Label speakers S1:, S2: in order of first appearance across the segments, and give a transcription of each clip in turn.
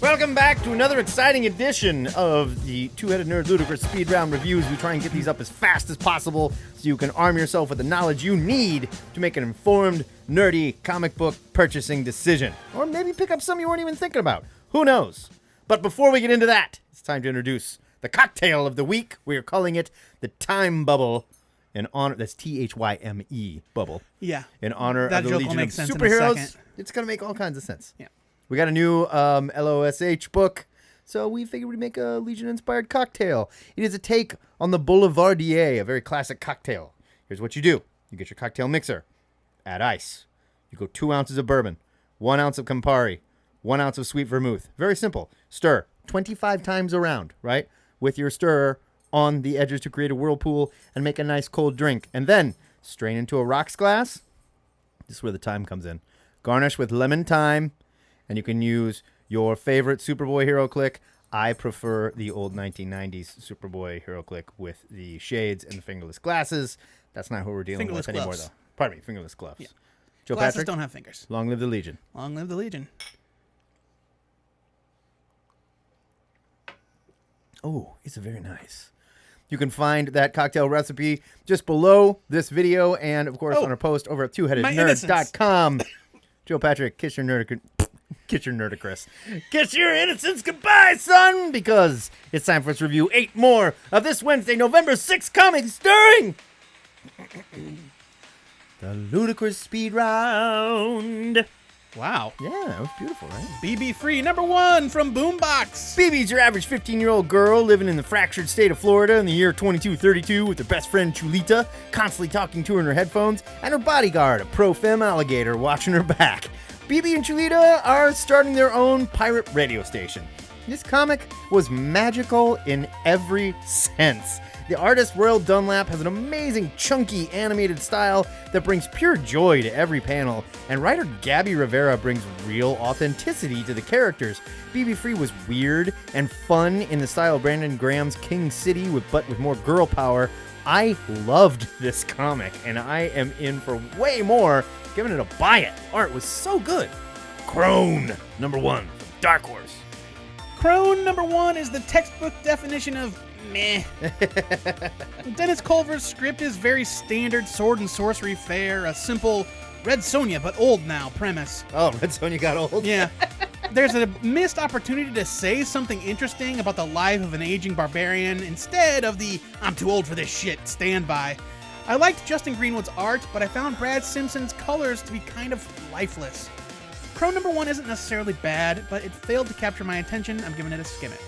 S1: Welcome back to another exciting edition of the Two-Headed Nerd Ludicrous Speed Round reviews. We try and get these up as fast as possible so you can arm yourself with the knowledge you need to make an informed, nerdy comic book purchasing decision. Or maybe pick up some you weren't even thinking about. Who knows? But before we get into that, it's time to introduce the cocktail of the week. We are calling it the Thyme Bubble in honor... That's Thyme Bubble.
S2: Yeah.
S1: In honor
S2: that
S1: of the Legion of Superheroes. It's going to make all kinds of sense.
S2: Yeah.
S1: We got a new LOSH book, so we figured we'd make a Legion-inspired cocktail. It is a take on the Boulevardier, a very classic cocktail. Here's what you do. You get your cocktail mixer, add ice. You go 2 ounces of bourbon, 1 ounce of Campari, 1 ounce of sweet vermouth. Very simple. Stir 25 times around, right, with your stirrer on the edges to create a whirlpool and make a nice cold drink. And then strain into a rocks glass. This is where the thyme comes in. Garnish with lemon thyme. And you can use your favorite Superboy Hero Click. I prefer the old 1990s Superboy Hero Click with the shades and the fingerless glasses. That's not who we're dealing with anymore, though. Pardon me, fingerless gloves. Yeah. Joe
S2: Glasses
S1: Patrick,
S2: don't have fingers.
S1: Long live the Legion.
S2: Long live the Legion.
S1: Oh, it's very nice. You can find that cocktail recipe just below this video and, of course, on our post over at twoheadednerds.com. Joe Patrick, kiss your nerdicrous. Kiss your innocence goodbye, son, because it's time for us to review 8 more of this Wednesday, November 6th comics starring the Ludicrous Speed Round.
S2: Wow.
S1: Yeah, that was beautiful, right?
S2: BB Free, #1 from Boombox.
S1: BB's your average 15-year-old girl living in the fractured state of Florida in the year 2232 with her best friend Chulita constantly talking to her in her headphones and her bodyguard, a pro-femme alligator, watching her back. BB and Chulita are starting their own pirate radio station. This comic was magical in every sense. The artist Royal Dunlap has an amazing, chunky, animated style that brings pure joy to every panel, and writer Gabby Rivera brings real authenticity to the characters. BB Free was weird and fun in the style of Brandon Graham's King City, but with more girl power. I loved this comic, and I am in for way more. Giving it a buy it. Art was so good. Crone, #1, Dark Horse.
S2: Crone, #1 is the textbook definition of meh. Dennis Culver's script is very standard sword and sorcery fare, a simple Red Sonja, but old now premise.
S1: Oh, Red Sonja got old?
S2: Yeah. There's a missed opportunity to say something interesting about the life of an aging barbarian instead of the I'm too old for this shit standby. I liked Justin Greenwood's art, but I found Brad Simpson's colors to be kind of lifeless. Crone #1 isn't necessarily bad, but it failed to capture my attention. I'm giving it a skim it.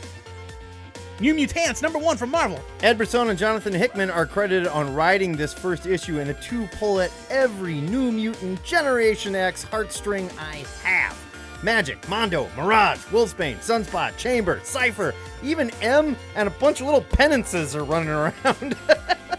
S2: New Mutants, #1 from Marvel.
S1: Ed Brisson and Jonathan Hickman are credited on writing this first issue, and the two pull at every New Mutant Generation X heartstring I have. Magic, Mondo, Mirage, Wolfsbane, Sunspot, Chamber, Cypher, even M and a bunch of little penances are running around.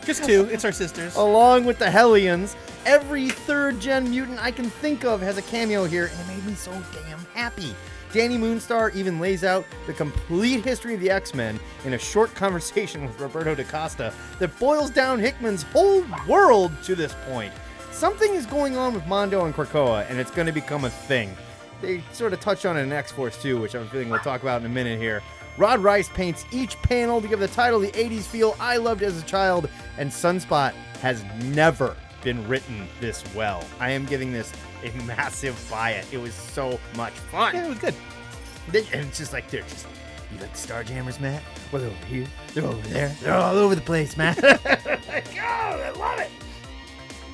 S2: Just 2. It's our sisters.
S1: Along with the Hellions, every third-gen mutant I can think of has a cameo here, and it made me so damn happy. Danny Moonstar even lays out the complete history of the X-Men in a short conversation with Roberto DaCosta that boils down Hickman's whole world to this point. Something is going on with Mondo and Krakoa, and it's going to become a thing. They sort of touch on it in X-Force 2, which I'm feeling we'll talk about in a minute here. Rod Rice paints each panel to give the title the 80s feel I loved as a child, and Sunspot has never been written this well. I am giving this a massive buy it. It was so much fun.
S2: Yeah, it was good.
S1: And it's just like, they're just, you like the Starjammers, Matt? Well, they're over here, they're over there, they're all over the place, Matt. Oh, I love it.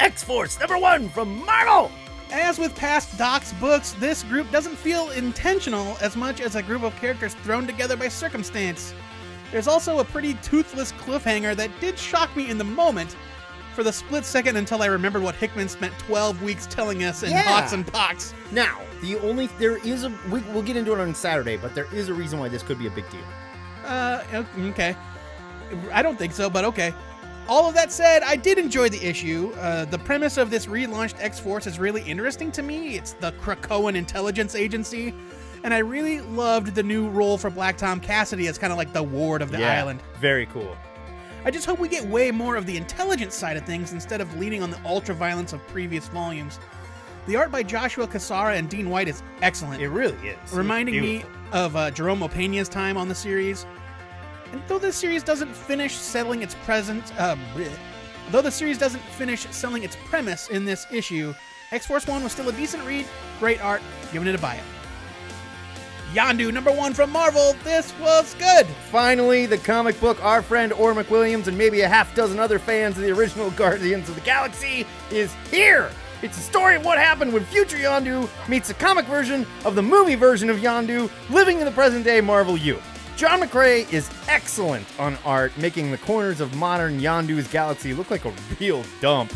S1: X-Force #1 from Marvel.
S2: As with past Doc's books, this group doesn't feel intentional as much as a group of characters thrown together by circumstance. There's also a pretty toothless cliffhanger that did shock me in the moment for the split second until I remembered what Hickman spent 12 weeks telling us in Hawks and Pox.
S1: Now, we'll get into it on Saturday, but there is a reason why this could be a big deal.
S2: Okay. I don't think so, but okay. All of that said, I did enjoy the issue. The premise of this relaunched X-Force is really interesting to me. It's the Krakoan intelligence agency, and I really loved the new role for Black Tom Cassidy as kind of like the ward of the island.
S1: Very cool.
S2: I just hope we get way more of the intelligence side of things instead of leaning on the ultra-violence of previous volumes. The art by Joshua Cassara and Dean White is excellent.
S1: It really is.
S2: Reminding me of Jerome Opeña's time on the series. And though the series doesn't finish selling its premise in this issue, X-Force 1 was still a decent read, great art, giving it a buy it. Yondu, #1 from Marvel. This was good.
S1: Finally, the comic book our friend Orr McWilliams and maybe a half dozen other fans of the original Guardians of the Galaxy is here. It's a story of what happened when future Yondu meets the comic version of the movie version of Yondu living in the present-day Marvel U. John McCrea is excellent on art, making the corners of modern Yondu's galaxy look like a real dump.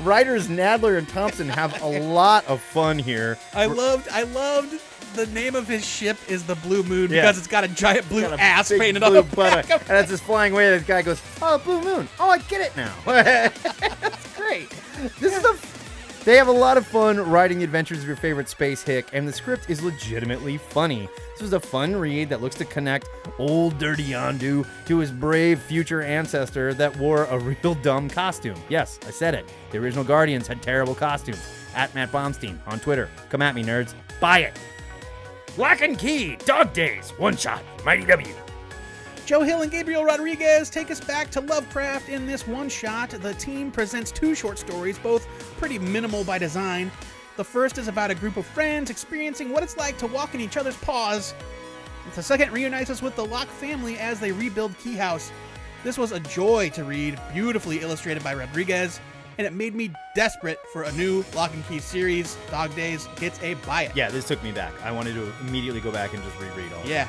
S1: Writers Nadler and Thompson have a lot of fun here.
S2: I loved the name of his ship is the Blue Moon because it's got a giant blue ass painted on the back.
S1: And as it's flying away, this guy goes, "Oh, Blue Moon. Oh, I get it now." That's great. They have a lot of fun writing the adventures of your favorite space hick, and the script is legitimately funny. This was a fun read that looks to connect old dirty Yondu to his brave future ancestor that wore a real dumb costume. Yes, I said it. The original Guardians had terrible costumes. At Matt Baumstein on Twitter. Come at me, nerds. Buy it. Locke Key, Dog Days, one shot, Mighty W.
S2: Joe Hill and Gabriel Rodriguez take us back to Lovecraft in this one-shot. The team presents 2 short stories, both pretty minimal by design. The first is about a group of friends experiencing what it's like to walk in each other's paws. The second reunites us with the Locke family as they rebuild Key House. This was a joy to read, beautifully illustrated by Rodriguez, and it made me desperate for a new Locke & Key series. Dog Days gets a buy it.
S1: Yeah, this took me back. I wanted to immediately go back and just reread all of it.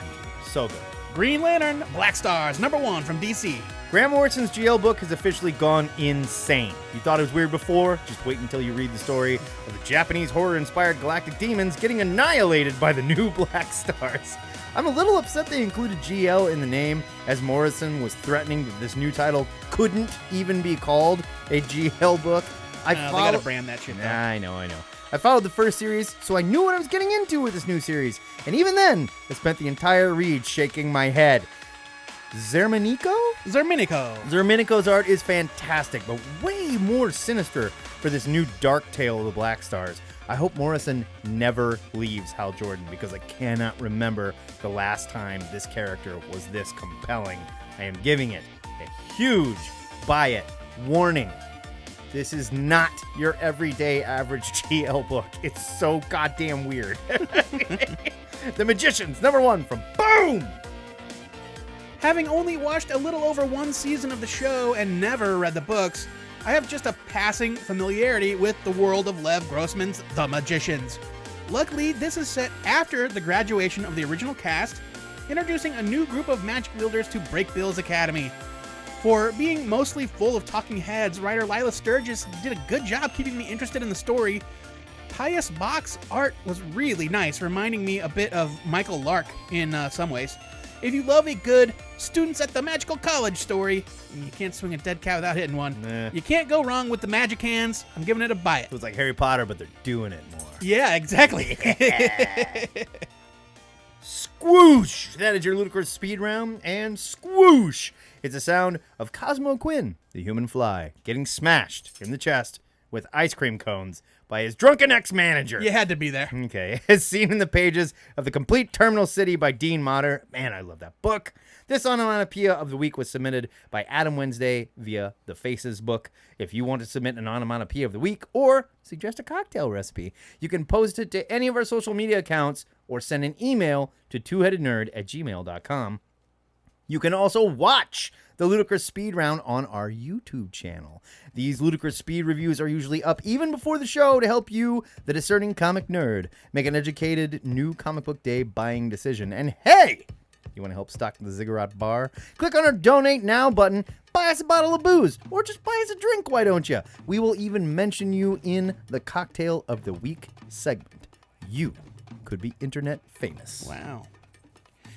S1: So good.
S2: Green Lantern, BlackStars, #1 from DC.
S1: Grant Morrison's GL book has officially gone insane. You thought it was weird before? Just wait until you read the story of the Japanese horror-inspired galactic demons getting annihilated by the new BlackStars. I'm a little upset they included GL in the name, as Morrison was threatening that this new title couldn't even be called a GL book.
S2: They gotta brand that shit though.
S1: I know. I followed the first series, so I knew what I was getting into with this new series. And even then, I spent the entire read shaking my head. Zerminico's art is fantastic, but way more sinister for this new dark tale of the BlackStars. I hope Morrison never leaves Hal Jordan, because I cannot remember the last time this character was this compelling. I am giving it a huge buy it warning. This is not your everyday average GL book. It's so goddamn weird. The Magicians, #1 from Boom!
S2: Having only watched a little over 1 season of the show and never read the books, I have just a passing familiarity with the world of Lev Grossman's The Magicians. Luckily, this is set after the graduation of the original cast, introducing a new group of magic wielders to Break Bill's Academy. For being mostly full of talking heads, writer Lila Sturgis did a good job keeping me interested in the story. Pius Bach's art was really nice, reminding me a bit of Michael Lark in some ways. If you love a good students at the magical college story, and you can't swing a dead cat without hitting one, you can't go wrong with the Magic Hands. I'm giving it a buy it.
S1: It was like Harry Potter, but they're doing it more.
S2: Yeah, exactly.
S1: Squoosh! That is your Ludicrous Speed Round, and squoosh! It's the sound of Cosmo Quinn, the human fly, getting smashed in the chest with ice cream cones by his drunken ex-manager.
S2: You had to be there.
S1: Okay. As seen in the pages of The Complete Terminal City by Dean Motter. Man, I love that book. This onomatopoeia of the week was submitted by Adam Wednesday via the Faces book. If you want to submit an onomatopoeia of the week or suggest a cocktail recipe, you can post it to any of our social media accounts or send an email to twoheadednerd@gmail.com. You can also watch the Ludicrous Speed Round on our YouTube channel. These Ludicrous Speed reviews are usually up even before the show to help you, the discerning comic nerd, make an educated new comic book day buying decision. And hey, you want to help stock the Ziggurat bar? Click on our Donate Now button, buy us a bottle of booze, or just buy us a drink, why don't you? We will even mention you in the Cocktail of the Week segment. You could be internet famous.
S2: Wow.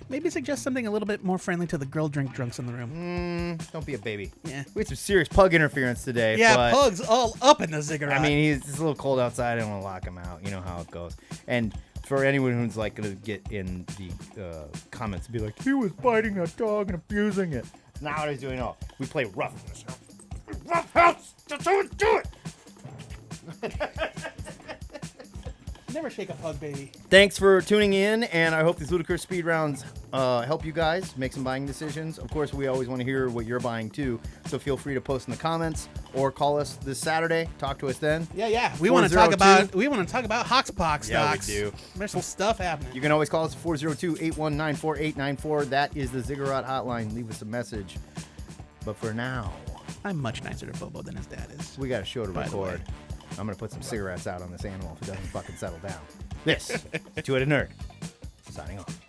S2: Maybe suggest something a little bit more friendly to the girl drink drunks in the room.
S1: Don't be a baby.
S2: Yeah.
S1: We had some serious pug interference today.
S2: Yeah,
S1: but,
S2: Pug's all up in the Ziggurat.
S1: I mean, it's a little cold outside. I don't want to lock him out. You know how it goes. And for anyone who's like going to get in the comments and be like, he was biting a dog and abusing it. That's not what he's doing at all. We play rough in this house. Rough house. That's how we do it.
S2: Never shake a pug baby.
S1: Thanks for tuning in, and I hope these Ludicrous Speed Rounds help you guys make some buying decisions. Of course, we always want to hear what you're buying too, so feel free to post in the comments or call us this Saturday. Talk to us then.
S2: Yeah. We want to talk about Hoxpox stocks.
S1: Yeah, we do.
S2: There's some stuff happening.
S1: You can always call us at 402-819-4894. That is the Ziggurat hotline. Leave us a message. But for now,
S2: I'm much nicer to Bobo than his dad is.
S1: we got a show to
S2: By the way.
S1: record. I'm going to put some cigarettes out on this animal if it doesn't fucking settle down. This, Two-Headed Nerd, signing off.